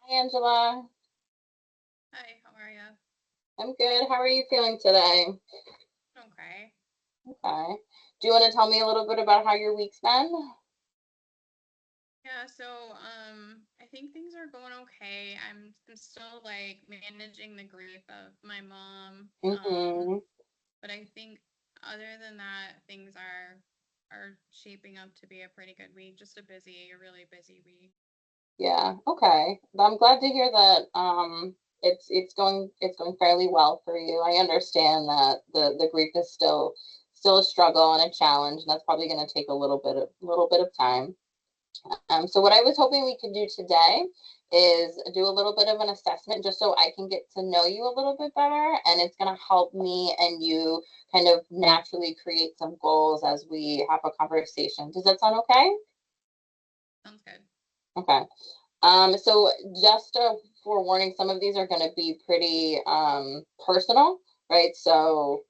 Hi, Angela. Hi, how are you? I'm good. How are you feeling today? Okay. Okay. Do you want to tell me a little bit about how your week's been? Yeah, I think things are going okay. I'm still like managing the grief of my mom. Mm-hmm. But I think other than that, things are shaping up to be a pretty good week. Just a really busy week. Yeah. Okay. I'm glad to hear that. It's going fairly well for you. I understand that the grief is still a struggle and a challenge, and that's probably going to take a little bit of time. So what I was hoping we could do today is do a little bit of an assessment just so I can get to know you a little bit better. And it's going to help me and you kind of naturally create some goals as we have a conversation. Does that sound okay? Sounds good. Okay. So just a forewarning, some of these are going to be pretty personal, right? So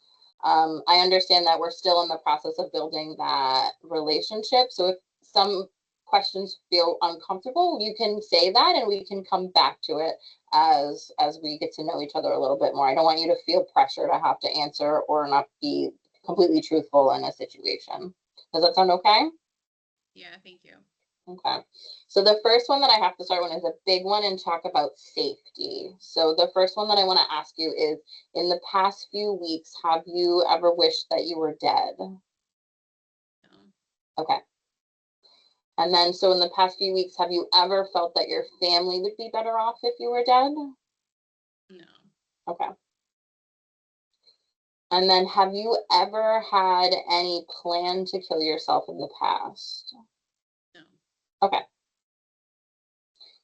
I understand that we're still in the process of building that relationship. So if some questions feel uncomfortable, you can say that and we can come back to it as we get to know each other a little bit more. I don't want you to feel pressure to have to answer or not be completely truthful in a situation. Does that sound okay? Yeah, thank you. Okay. So the first one that I have to start with is a big one and talk about safety. So the first one that I want to ask you is, in the past few weeks, have you ever wished that you were dead? No, Okay. And then, so in the past few weeks, have you ever felt that your family would be better off if you were dead? no, Okay. And then, have you ever had any plan to kill yourself in the past? no. Okay.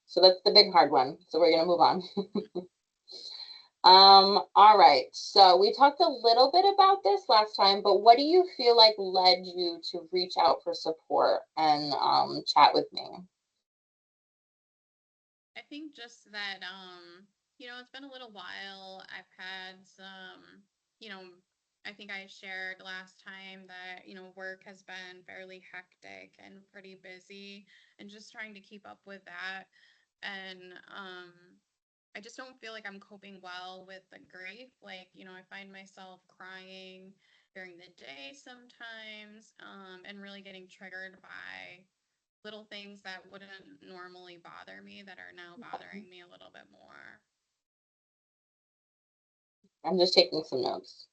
So that's the big hard one. So we're going to move on. All right. So we talked a little bit about this last time, but what do you feel like led you to reach out for support and chat with me? I think just that it's been a little while. I've had you know, I think I shared last time that, work has been fairly hectic and pretty busy and just trying to keep up with that. And I just don't feel like I'm coping well with the grief. Like, I find myself crying during the day sometimes, and really getting triggered by little things that wouldn't normally bother me that are now bothering me a little bit more. I'm just taking some notes.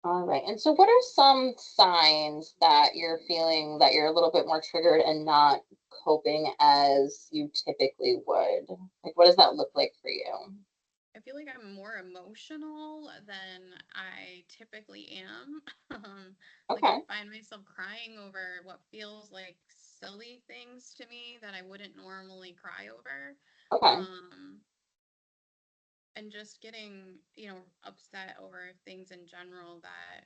All right. And so what are some signs that you're feeling that you're a little bit more triggered and not coping as you typically would? Like, what does that look like for you? I feel like I'm more emotional than I typically am. Like I Okay. find myself crying over what feels like silly things to me that I wouldn't normally cry over. Okay. Um, and just getting, upset over things in general that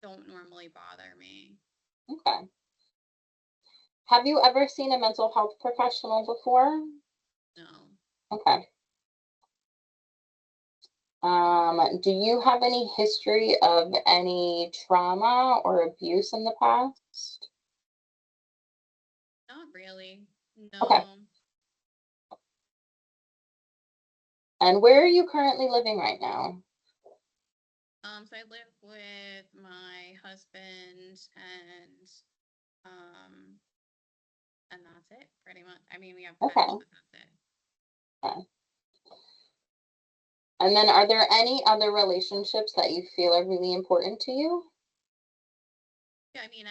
don't normally bother me. Okay. Have you ever seen a mental health professional before? No, Okay. Do you have any history of any trauma or abuse in the past? not really. Okay. No. And where are you currently living right now? So I live with my husband um and that's it pretty much. I mean, we have pets, Okay. but that's it. Okay. And then are there any other relationships that you feel are really important to you? Yeah, I mean,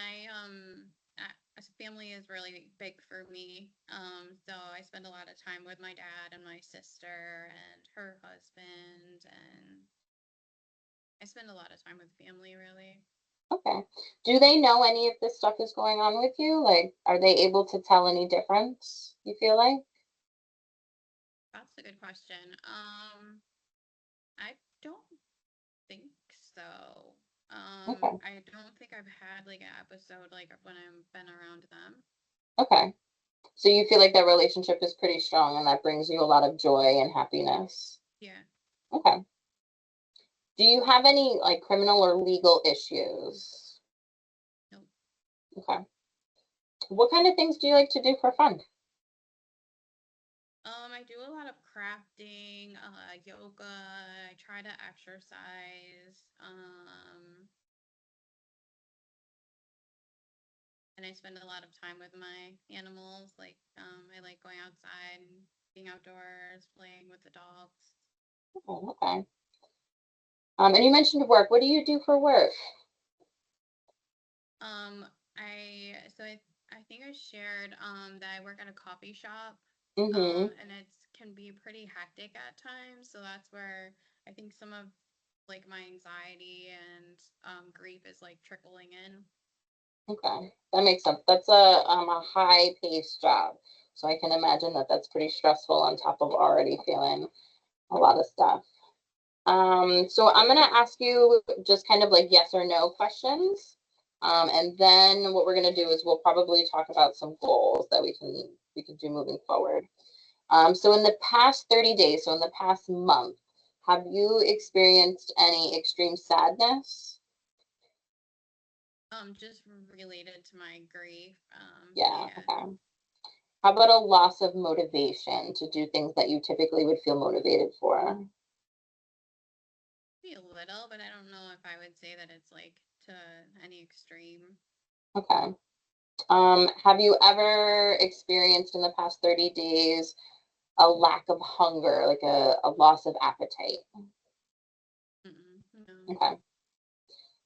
as a family is really big for me. So I spend a lot of time with my dad and my sister and her husband, and I spend a lot of time with family, really. Okay. Do they know any of this stuff is going on with you? Like, are they able to tell any difference, you feel like? That's a good question. I don't think so. Okay. I don't think I've had like an episode like when I've been around them. Okay. So you feel like that relationship is pretty strong and that brings you a lot of joy and happiness. Yeah. Okay. Do you have any like criminal or legal issues? Nope. Okay. What kind of things do you like to do for fun? I do a lot of crafting, yoga. I try to exercise. And I spend a lot of time with my animals. Like, I like going outside and being outdoors, playing with the dogs. Oh, okay. And you mentioned work. What do you do for work? Um, I think I shared that I work at a coffee shop. Mm-hmm. And it's can be pretty hectic at times. So that's where I think some of like my anxiety and grief is like trickling in. Okay, that makes sense. That's a high paced job, so I can imagine that that's pretty stressful on top of already feeling a lot of stuff. So I'm gonna ask you just kind of like yes or no questions, and then what we're gonna do is we'll probably talk about some goals that we can do moving forward. So in the past 30 days, so in the past month, have you experienced any extreme sadness? Just related to my grief. Yeah, Yeah, okay. How about a loss of motivation to do things that you typically would feel motivated for? maybe a little, but I don't know if I would say that it's like to any extreme. Okay. Have you ever experienced in the past 30 days a lack of hunger, like a loss of appetite? Mm-mm, no. Okay.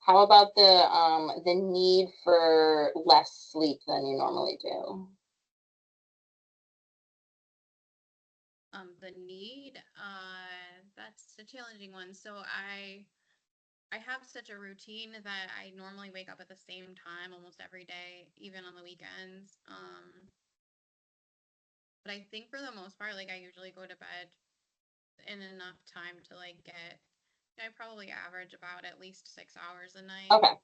How about the need for less sleep than you normally do? The need, that's a challenging one. So I have such a routine that I normally wake up at the same time almost every day, even on the weekends. But I think for the most part, like I usually go to bed in enough time to like get, I probably average about at least 6 hours a night. Okay.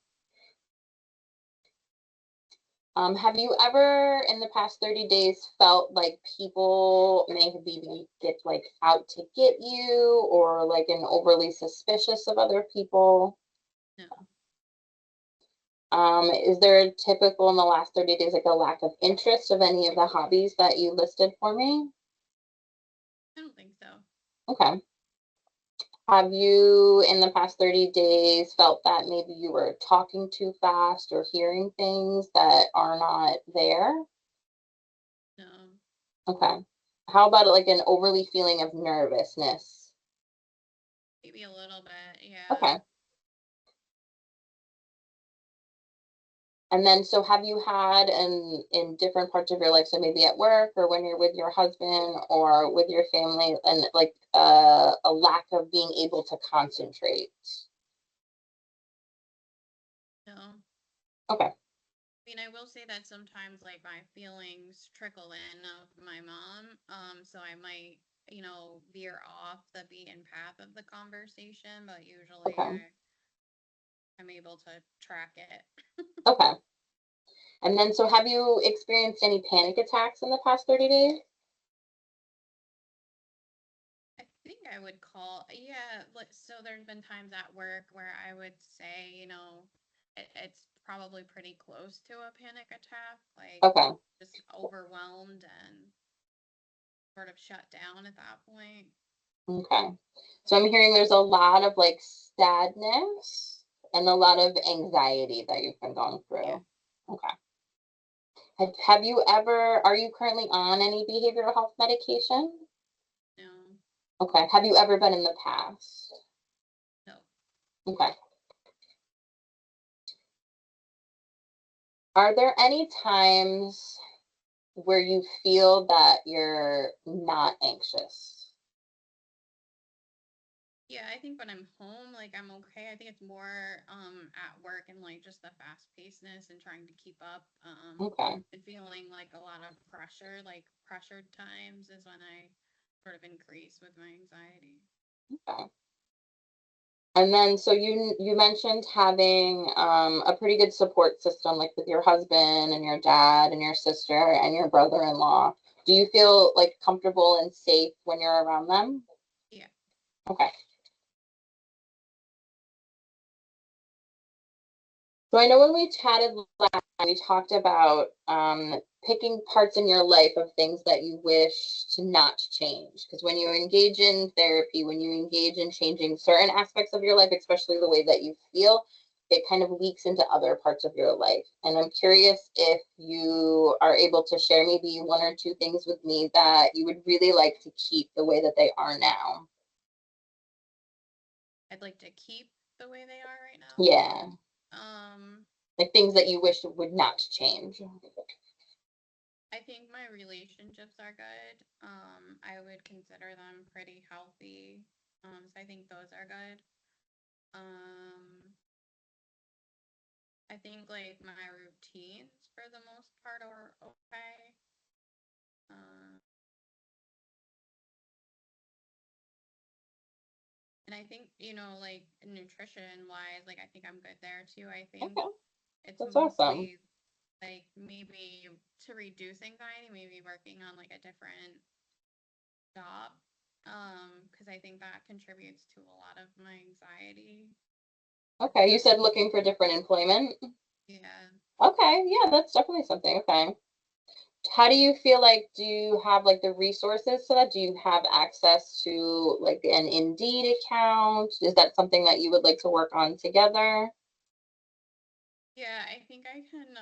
Have you ever in the past 30 days felt like people maybe get like out to get you or like an overly suspicious of other people? No, Is there a typical in the last 30 days like a lack of interest of any of the hobbies that you listed for me? I don't think so. Okay. Have you in the past 30 days felt that maybe you were talking too fast or hearing things that are not there? No, Okay. How about like an overly feeling of nervousness? maybe a little bit. Yeah. Okay. And then, so have you had in different parts of your life, so maybe at work or when you're with your husband or with your family, and like a lack of being able to concentrate? No. Okay. I mean, I will say that sometimes like my feelings trickle in of my mom. So I might, veer off the beaten path of the conversation, but usually Okay. I'm able to track it. Okay. And then, so have you experienced any panic attacks in the past 30 days? I think I would call, yeah, like, so there's been times at work where I would say, it's probably pretty close to a panic attack, like Okay. just overwhelmed and sort of shut down at that point. Okay. So I'm hearing there's a lot of like sadness and a lot of anxiety that you've been going Yeah, through. Okay. Have you ever, are you currently on any behavioral health medication? no, Okay. Have you ever been in the past? no. Okay. Are there any times where you feel that you're not anxious? Yeah, I think when I'm home, like I'm okay. I think it's more at work and like just the fast pacedness and trying to keep up Okay. and feeling like a lot of pressure, like pressured times is when I sort of increase with my anxiety. Okay. And then, so you mentioned having a pretty good support system, like with your husband and your dad and your sister and your brother-in-law. Do you feel like comfortable and safe when you're around them? Yeah. Okay. So I know when we chatted last we talked about picking parts in your life of things that you wish to not change. Because when you engage in therapy, when you engage in changing certain aspects of your life, especially the way that you feel, it kind of leaks into other parts of your life. And I'm curious if you are able to share maybe one or two things with me that you would really like to keep the way that they are now. I'd like to keep the way they are right now. Yeah. Um, Like things that you wish would not change. I think my relationships are good. I would consider them pretty healthy. So I think those are good. I think like my routines for the most part are okay. Uh, and I think, like nutrition wise, like I think I'm good there too. I think Okay, it's that's awesome. mostly like maybe to reduce anxiety, maybe working on like a different job. Because I think that contributes to a lot of my anxiety. Okay, you said looking for different employment. Yeah. Okay, yeah, that's definitely something. Okay. How do you feel like, do you have like the resources to that? Do you have access to like an Indeed account? Is that something that you would like to work on together? Yeah, I think I can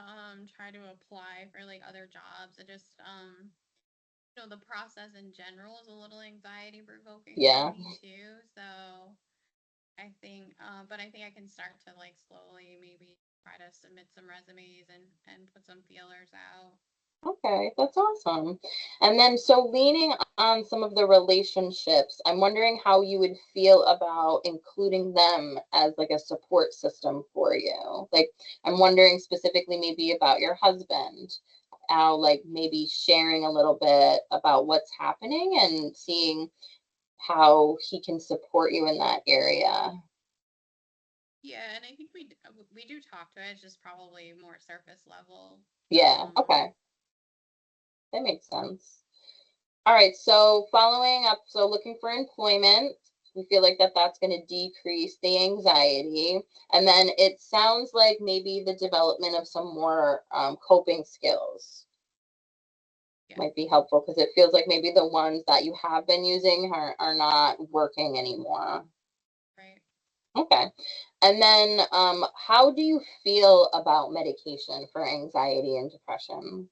try to apply for like other jobs. It just the process in general is a little anxiety provoking for Yeah. me too. So but I think I can start to like slowly maybe try to submit some resumes and put some feelers out. Okay, that's awesome. And then, so leaning on some of the relationships, I'm wondering how you would feel about including them as like a support system for you. Like, I'm wondering specifically maybe about your husband, how like maybe sharing a little bit about what's happening and seeing how he can support you in that area. Yeah, and I think we do talk to it. It's just probably more surface level. Yeah, okay, that makes sense. All right, so following up, so looking for employment, we feel like that's going to decrease the anxiety. And then it sounds like maybe the development of some more coping skills Yeah, might be helpful because it feels like maybe the ones that you have been using are not working anymore. right. Okay. And then how do you feel about medication for anxiety and depression?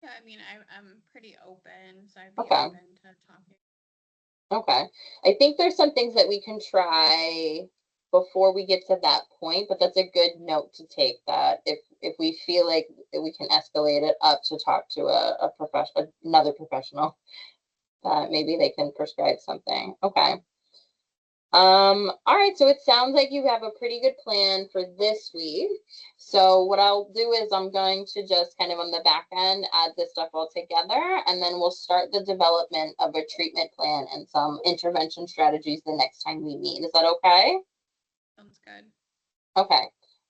Yeah, I mean, I'm pretty open, so I'd be Okay. open to talking. Okay. I think there's some things that we can try before we get to that point, but that's a good note to take that if we feel like we can escalate it up to talk to a professional, another professional, maybe they can prescribe something. Okay. All right, so it sounds like you have a pretty good plan for this week. So what I'll do is I'm going to just kind of on the back end add this stuff all together, and then we'll start the development of a treatment plan and some intervention strategies the next time we meet. Is that okay? Sounds good. Okay.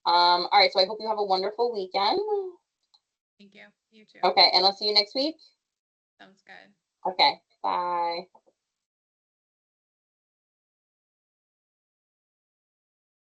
All right, so I hope you have a wonderful weekend. Thank you. You too. Okay, and I'll see you next week. Sounds good. Okay, bye.